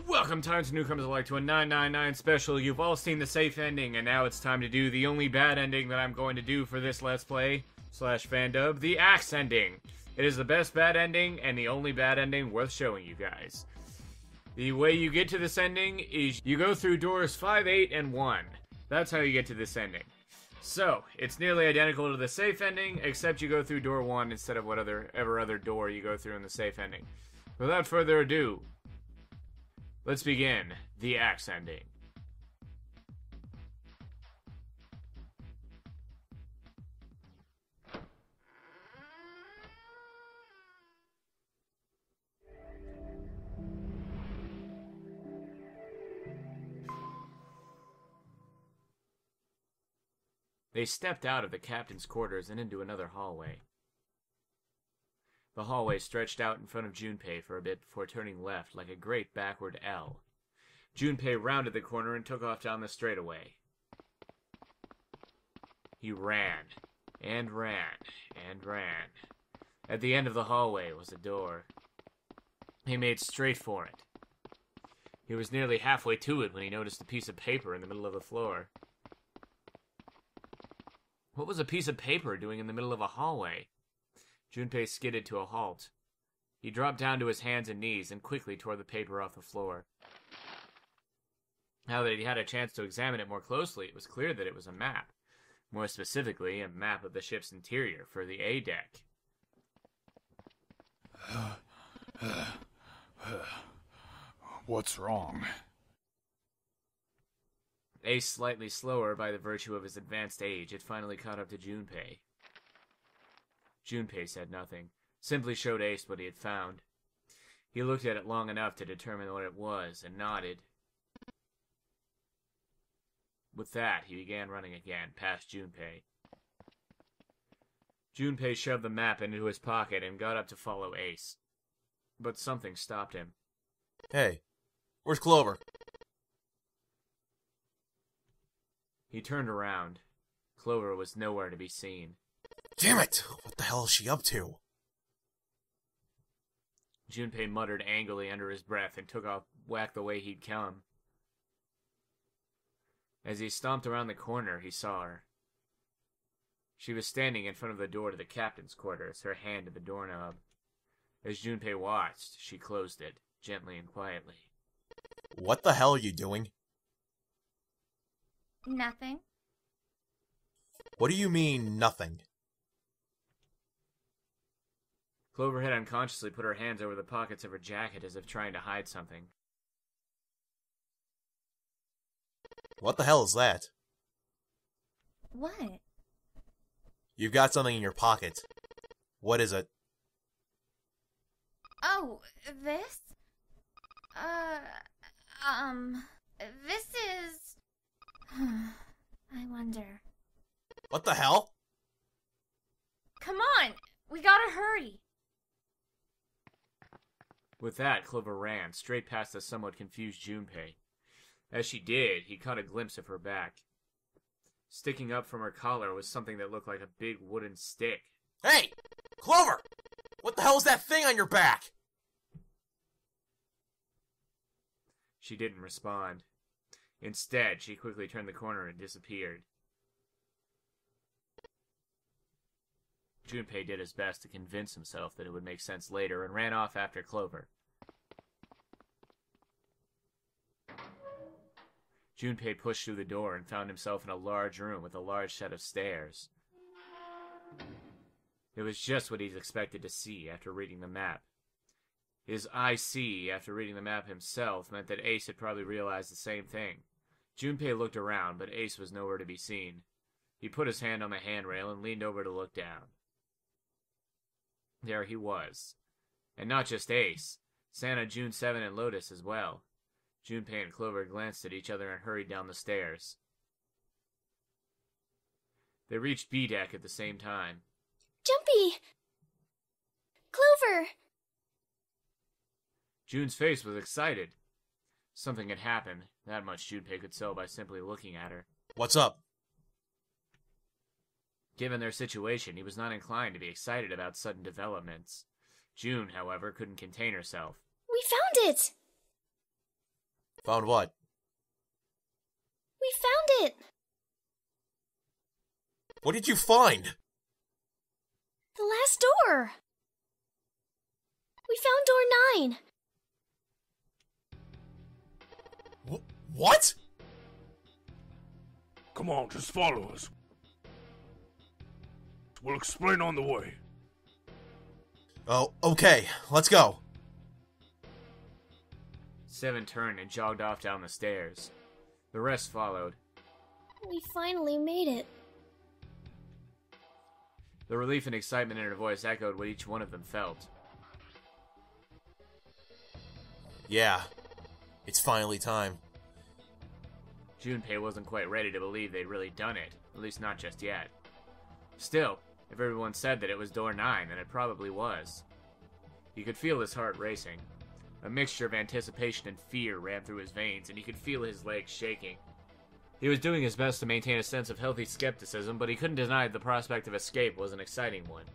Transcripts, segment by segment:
Welcome, times newcomers alike, to a 999 special. You've all seen the safe ending, and now it's time to do the only bad ending that I'm going to do for this Let's Play / fandub, the axe ending. It is the best bad ending, and the only bad ending worth showing you guys. The way you get to this ending is you go through doors 5, 8, and 1. That's how you get to this ending. So, it's nearly identical to the safe ending, except you go through door 1 instead of whatever other door you go through in the safe ending. Without further ado, let's begin the axe ending. They stepped out of the captain's quarters and into another hallway. The hallway stretched out in front of Junpei for a bit before turning left like a great backward L. Junpei rounded the corner and took off down the straightaway. He ran, and ran, and ran. At the end of the hallway was a door. He made straight for it. He was nearly halfway to it when he noticed a piece of paper in the middle of the floor. What was a piece of paper doing in the middle of a hallway? Junpei skidded to a halt. He dropped down to his hands and knees and quickly tore the paper off the floor. Now that he had a chance to examine it more closely, it was clear that it was a map. More specifically, a map of the ship's interior for the A deck. What's wrong? Ace, slightly slower by the virtue of his advanced age, had finally caught up to Junpei. Junpei said nothing, simply showed Ace what he had found. He looked at it long enough to determine what it was, and nodded. With that, he began running again, past Junpei. Junpei shoved the map into his pocket and got up to follow Ace. But something stopped him. Hey, where's Clover? He turned around. Clover was nowhere to be seen. Damn it! What the hell is she up to? Junpei muttered angrily under his breath and took off whack the way he'd come. As he stomped around the corner, he saw her. She was standing in front of the door to the captain's quarters, her hand to the doorknob. As Junpei watched, she closed it, gently and quietly. What the hell are you doing? Nothing. What do you mean, nothing? Clover had unconsciously put her hands over the pockets of her jacket as if trying to hide something. What the hell is that? What? You've got something in your pocket. What is it? Oh, this? This is... I wonder. What the hell? Come on! We gotta hurry! With that, Clover ran, straight past the somewhat confused Junpei. As she did, he caught a glimpse of her back. Sticking up from her collar was something that looked like a big wooden stick. Hey! Clover! What the hell is that thing on your back? She didn't respond. Instead, she quickly turned the corner and disappeared. Junpei did his best to convince himself that it would make sense later and ran off after Clover. Junpei pushed through the door and found himself in a large room with a large set of stairs. It was just what he'd expected to see after reading the map. His I see after reading the map himself meant that Ace had probably realized the same thing. Junpei looked around, but Ace was nowhere to be seen. He put his hand on the handrail and leaned over to look down. There he was. And not just Ace. Santa, June 7, and Lotus as well. Junpei and Clover glanced at each other and hurried down the stairs. They reached B deck at the same time. Junpei! Clover! June's face was excited. Something had happened. That much Junpei could tell by simply looking at her. What's up? Given their situation, he was not inclined to be excited about sudden developments. June, however, couldn't contain herself. We found it! Found what? We found it! What did you find? The last door! We found door 9! What? Come on, just follow us. We'll explain on the way. Oh, okay. Let's go. 7 turned and jogged off down the stairs. The rest followed. We finally made it. The relief and excitement in her voice echoed what each one of them felt. Yeah. It's finally time. Junpei wasn't quite ready to believe they'd really done it, at least not just yet. Still, if everyone said that it was door 9, then it probably was. He could feel his heart racing. A mixture of anticipation and fear ran through his veins, and he could feel his legs shaking. He was doing his best to maintain a sense of healthy skepticism, but he couldn't deny the prospect of escape was an exciting one.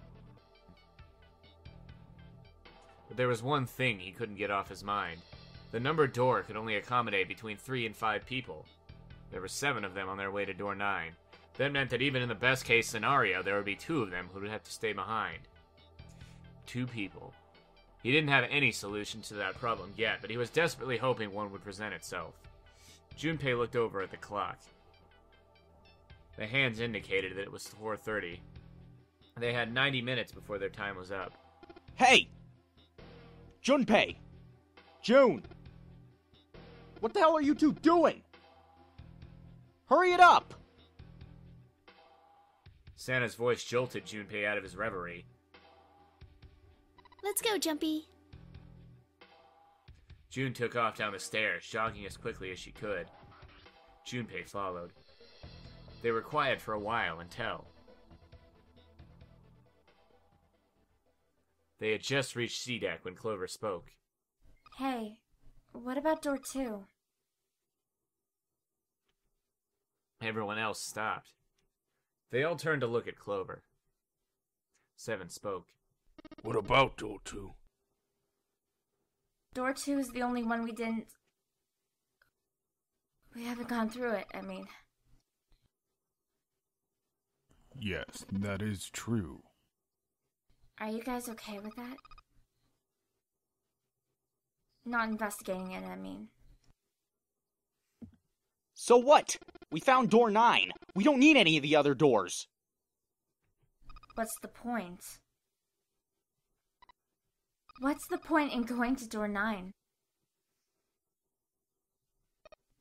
But there was one thing he couldn't get off his mind. The numbered door could only accommodate between 3 and 5 people. There were 7 of them on their way to door 9. That meant that even in the best case scenario, there would be 2 of them who would have to stay behind. 2 people. He didn't have any solution to that problem yet, but he was desperately hoping one would present itself. Junpei looked over at the clock. The hands indicated that it was 4:30. They had 90 minutes before their time was up. Hey! Junpei! June! What the hell are you two doing? Hurry it up! Santa's voice jolted Junpei out of his reverie. Let's go, Jumpy. June took off down the stairs, jogging as quickly as she could. Junpei followed. They were quiet for a while until... They had just reached C-Deck when Clover spoke. Hey, what about door 2? Everyone else stopped. They all turned to look at Clover. 7 spoke. What about door 2? Door 2 is the only one we didn't... We haven't gone through it, I mean. Yes, that is true. Are you guys okay with that? Not investigating it, I mean. So what? We found door 9. We don't need any of the other doors. What's the point? What's the point in going to door 9?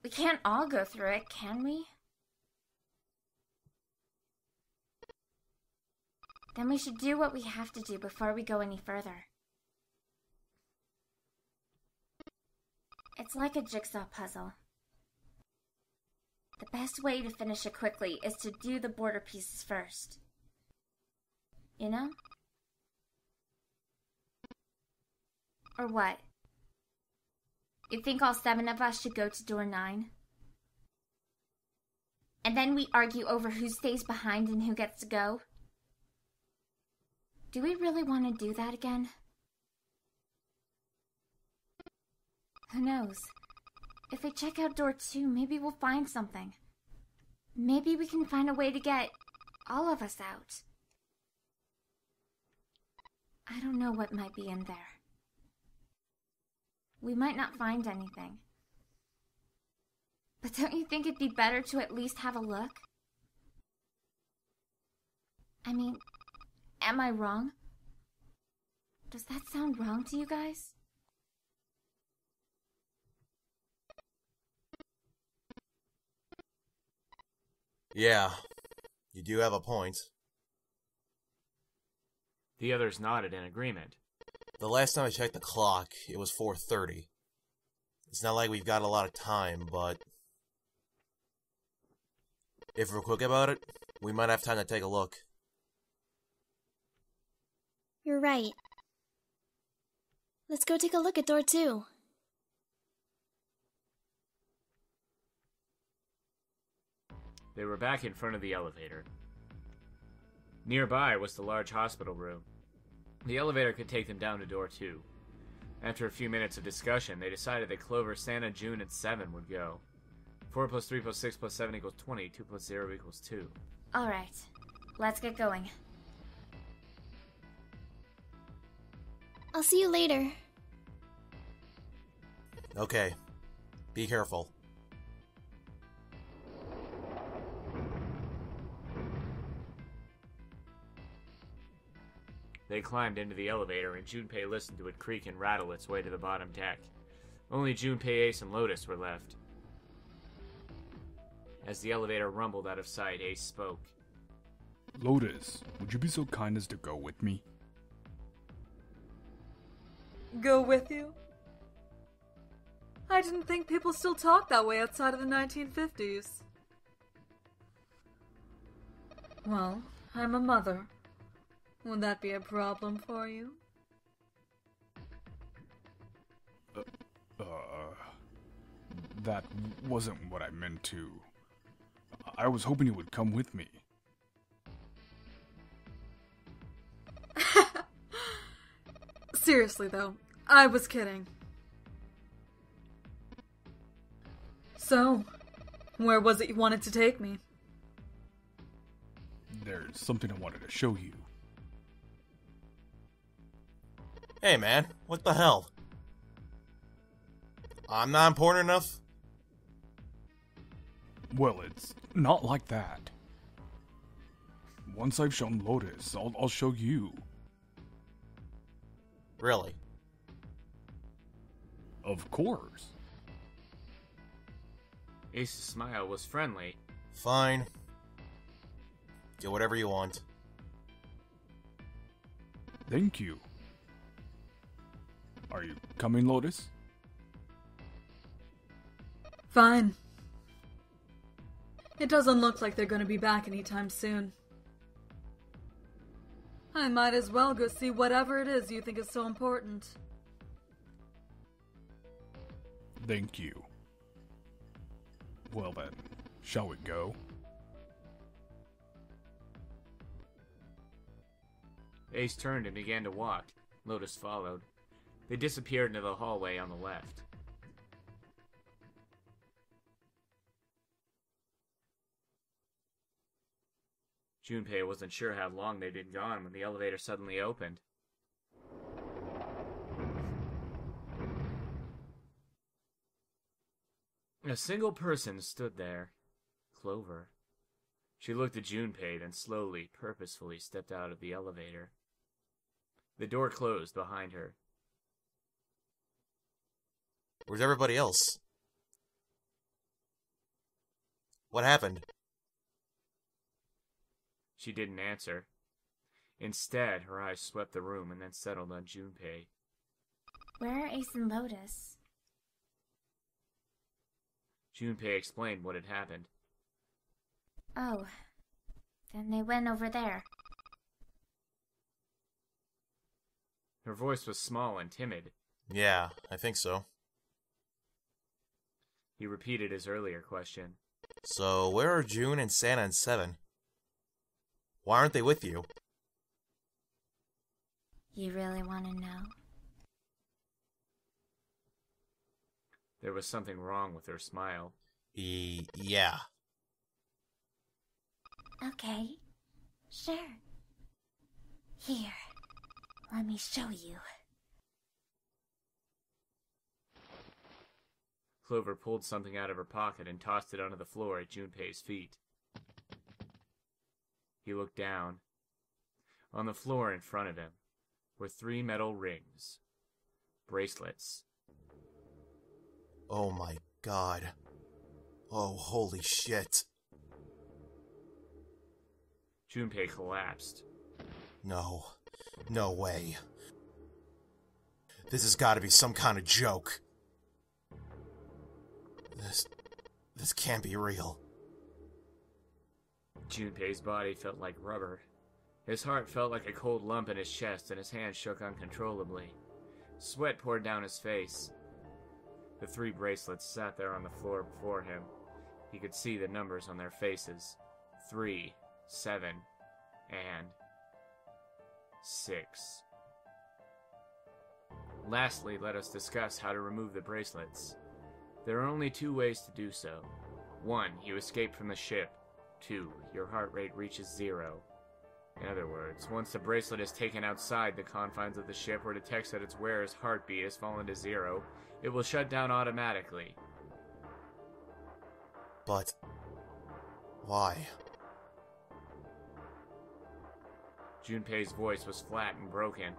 We can't all go through it, can we? Then we should do what we have to do before we go any further. It's like a jigsaw puzzle. The best way to finish it quickly is to do the border pieces first. You know? Or what? You think all 7 of us should go to door 9? And then we argue over who stays behind and who gets to go? Do we really want to do that again? Who knows? If we check out door 2, maybe we'll find something. Maybe we can find a way to get all of us out. I don't know what might be in there. We might not find anything. But don't you think it'd be better to at least have a look? I mean, am I wrong? Does that sound wrong to you guys? Yeah, you do have a point. The others nodded in agreement. The last time I checked the clock, it was 4:30. It's not like we've got a lot of time, but... if we're quick about it, we might have time to take a look. You're right. Let's go take a look at door 2. They were back in front of the elevator. Nearby was the large hospital room. The elevator could take them down to door 2. After a few minutes of discussion, they decided that Clover, Santa, June, and 7 would go. 4 plus 3 plus 6 plus 7 equals 20. 2 plus 0 equals 2. Alright, let's get going. I'll see you later. Okay. Be careful. They climbed into the elevator, and Junpei listened to it creak and rattle its way to the bottom deck. Only Junpei, Ace, and Lotus were left. As the elevator rumbled out of sight, Ace spoke. Lotus, would you be so kind as to go with me? Go with you? I didn't think people still talked that way outside of the 1950s. Well, I'm a mother. Would that be a problem for you? That wasn't what I meant to. I was hoping you would come with me. Seriously, though, I was kidding. So, where was it you wanted to take me? There's something I wanted to show you. Hey man, what the hell? I'm not important enough? Well, it's not like that. Once I've shown Lotus, I'll show you. Really? Of course. Ace's smile was friendly. Fine. Get whatever you want. Thank you. Are you coming, Lotus? Fine. It doesn't look like they're gonna be back anytime soon. I might as well go see whatever it is you think is so important. Thank you. Well then, shall we go? Ace turned and began to walk. Lotus followed. They disappeared into the hallway on the left. Junpei wasn't sure how long they'd been gone when the elevator suddenly opened. A single person stood there. Clover. She looked at Junpei, then slowly, purposefully stepped out of the elevator. The door closed behind her. Where's everybody else? What happened? She didn't answer. Instead, her eyes swept the room and then settled on Junpei. Where are Ace and Lotus? Junpei explained what had happened. Oh, then they went over there. Her voice was small and timid. Yeah, I think so. He repeated his earlier question. So, where are June and Santa and 7? Why aren't they with you? You really want to know? There was something wrong with her smile. Yeah. Okay, sure. Here, let me show you. Clover pulled something out of her pocket and tossed it onto the floor at Junpei's feet. He looked down. On the floor in front of him were 3 metal rings. Bracelets. Oh my god. Oh, holy shit. Junpei collapsed. No. No way. This has got to be some kind of joke. This can't be real. Junpei's body felt like rubber. His heart felt like a cold lump in his chest, and his hands shook uncontrollably. Sweat poured down his face. The 3 bracelets sat there on the floor before him. He could see the numbers on their faces. 3, 7, and 6. Lastly, let us discuss how to remove the bracelets. There are only 2 ways to do so. 1. You escape from the ship. 2. Your heart rate reaches 0. In other words, once the bracelet is taken outside the confines of the ship or detects that its wearer's heartbeat has fallen to 0, it will shut down automatically. But... why? Junpei's voice was flat and broken.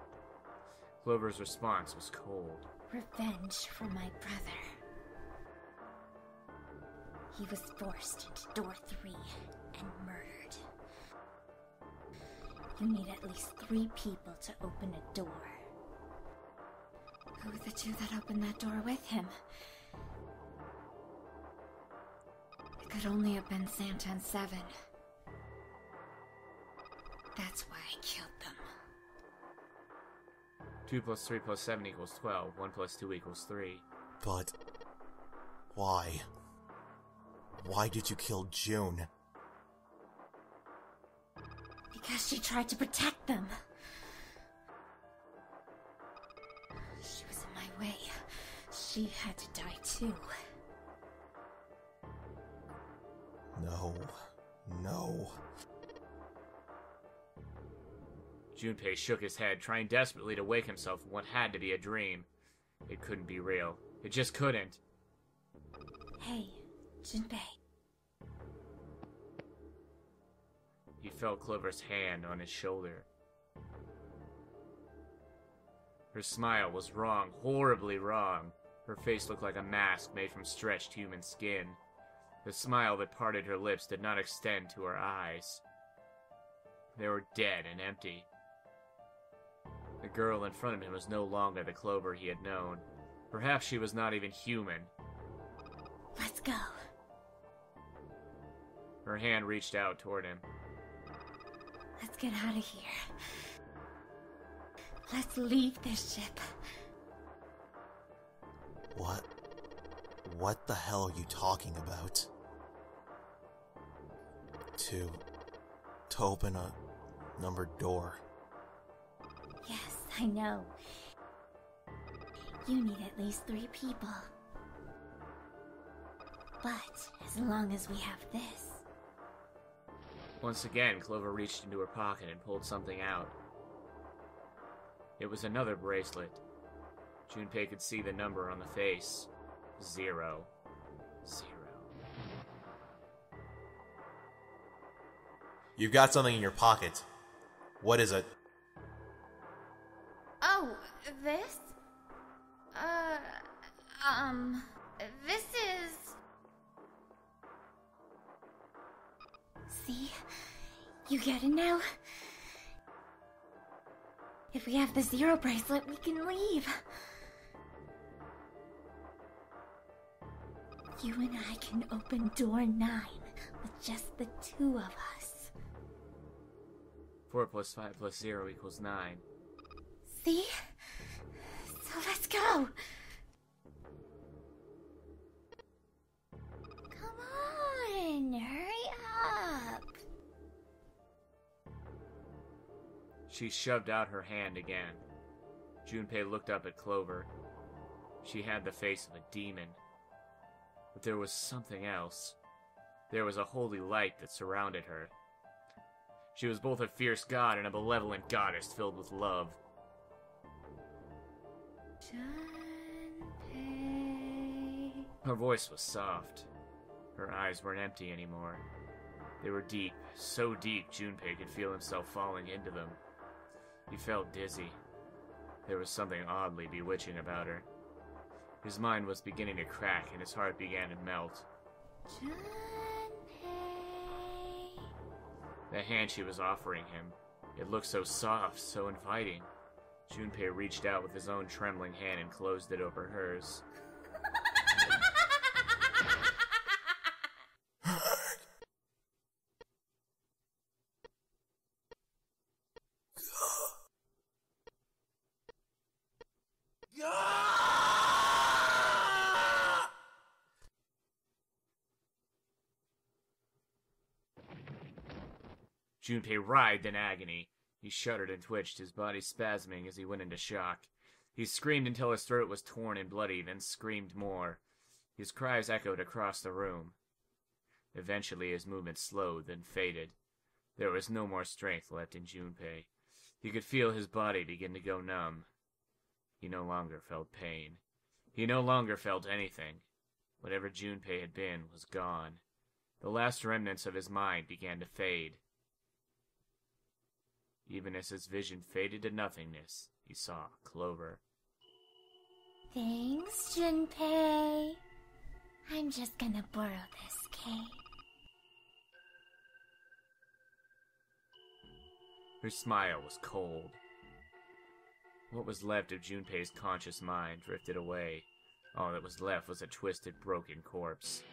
Clover's response was cold. Revenge for my brother. He was forced into door 3 and murdered. You need at least 3 people to open a door. Who were the 2 that opened that door with him? It could only have been Santa and Seven. That's why I killed them. 2 plus 3 plus 7 equals 12. 1 plus 2 equals 3. But... why? Why did you kill June? Because she tried to protect them. She was in my way. She had to die too. No. No. Junpei shook his head, trying desperately to wake himself from what had to be a dream. It couldn't be real. It just couldn't. Hey, Junpei. He felt Clover's hand on his shoulder. Her smile was wrong, horribly wrong. Her face looked like a mask made from stretched human skin. The smile that parted her lips did not extend to her eyes. They were dead and empty. The girl in front of him was no longer the Clover he had known. Perhaps she was not even human. Let's go. Her hand reached out toward him. Let's get out of here. Let's leave this ship. What? What the hell are you talking about? To open a numbered door. Yes, I know. You need at least 3 people. But as long as we have this... Once again, Clover reached into her pocket and pulled something out. It was another bracelet. Junpei could see the number on the face. 0. 0. You've got something in your pocket. What is it? Oh, this? This is... See? You get it now? If we have the 0 bracelet, we can leave. You and I can open door 9 with just the 2 of us. 4 plus 5 plus 0 equals 9. See? So let's go! Come on, hurry up! She shoved out her hand again. Junpei looked up at Clover. She had the face of a demon. But there was something else. There was a holy light that surrounded her. She was both a fierce god and a benevolent goddess filled with love. Junpei. Her voice was soft. Her eyes weren't empty anymore. They were deep, so deep Junpei could feel himself falling into them. He felt dizzy. There was something oddly bewitching about her. His mind was beginning to crack and his heart began to melt. Junpei. The hand she was offering him, it looked so soft, so inviting. Junpei reached out with his own trembling hand and closed it over hers. Junpei writhed in agony. He shuddered and twitched, his body spasming as he went into shock. He screamed until his throat was torn and bloody, then screamed more. His cries echoed across the room. Eventually his movement slowed, then faded. There was no more strength left in Junpei. He could feel his body begin to go numb. He no longer felt pain. He no longer felt anything. Whatever Junpei had been was gone. The last remnants of his mind began to fade. Even as his vision faded to nothingness, he saw Clover. Thanks, Junpei. I'm just gonna borrow this cape. Her smile was cold. What was left of Junpei's conscious mind drifted away. All that was left was a twisted, broken corpse.